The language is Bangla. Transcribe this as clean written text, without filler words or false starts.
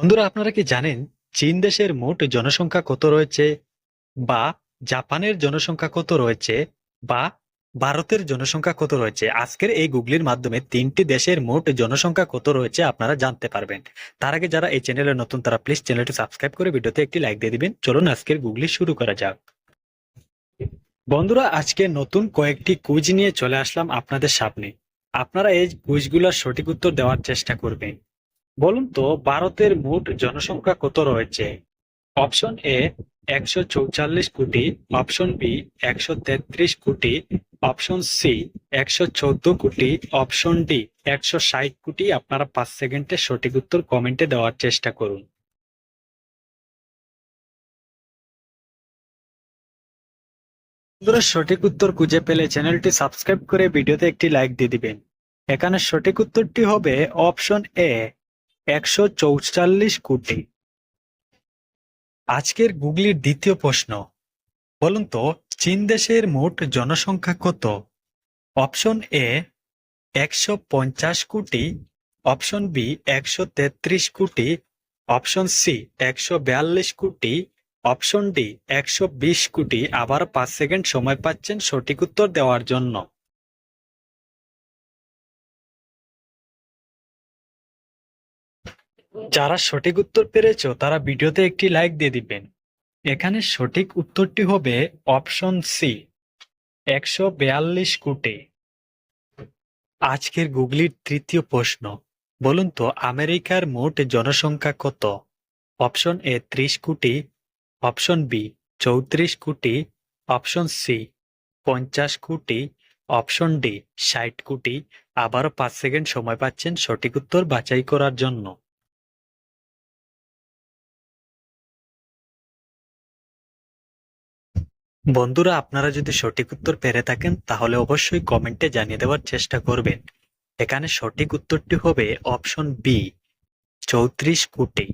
বন্ধুরা, আপনারা কি জানেন চীন দেশের মোট জনসংখ্যা কত রয়েছে, বা জাপানের জনসংখ্যা কত রয়েছে, বা ভারতের জনসংখ্যা কত রয়েছে? আজকের এই গুগলির মাধ্যমে তিনটি দেশের মোট জনসংখ্যা কত রয়েছে আপনারা জানতে পারবেন। তার আগে যারা এই চ্যানেলে নতুন তারা প্লিজ চ্যানেলটি সাবস্ক্রাইব করে ভিডিওতে একটি লাইক দিয়ে দিবেন। চলুন আজকের গুগলি শুরু করা যাক। বন্ধুরা, আজকে নতুন কয়েকটি কুইজ নিয়ে চলে আসলাম আপনাদের সামনে। আপনারা এই কুইজগুলোর সঠিক উত্তর দেওয়ার চেষ্টা করবেন। বলুন তো, ভারতের মোট জনসংখ্যা কত রয়েছে? অপশন এ 144 কোটি, অপশন বি 133 কোটি, অপশন সি 114 কোটি, অপশন ডি 160 কোটি। আপনারা 5 সেকেন্ডে সঠিক উত্তর কমেন্টে দেওয়ার চেষ্টা করুন। বন্ধুরা, সঠিক উত্তর খুঁজে পেলে চ্যানেলটি সাবস্ক্রাইব করে ভিডিওতে একটি লাইক দিয়ে দিবেন। এখানে সঠিক উত্তরটি হবে অপশন এ 144 কোটি। আজকের গুগলির দ্বিতীয় প্রশ্ন, বলুন তো চীন দেশের মোট জনসংখ্যা কত? অপশন এ 150 কোটি, অপশন বি 133 কোটি, অপশন সি 142 কোটি, অপশন ডি 120 কোটি। আবার 5 সেকেন্ড সময় পাচ্ছেন সঠিক উত্তর দেওয়ার জন্য। যারা সঠিক উত্তর পেরেছো তারা ভিডিওতে একটি লাইক দিয়ে দিবেন। এখানে সঠিক উত্তরটি হবে অপশন সি 142 কোটি। আজকের গুগলির তৃতীয় প্রশ্ন, বলুন তো আমেরিকার মোট জনসংখ্যা কত? অপশন এ 30 কোটি, অপশন বি 34 কোটি, অপশন সি 50 কোটি, অপশন ডি 60 কোটি। আবারও 5 সেকেন্ড সময় পাচ্ছেন সঠিক উত্তর বাছাই করার জন্য। বন্ধুরা, আপনারা যদি সঠিক উত্তর পেরে থাকেন তাহলে অবশ্যই কমেন্টে জানিয়ে দেওয়ার চেষ্টা করবেন। এখানে সঠিক উত্তরটি হবে অপশন বি 34 কোটি।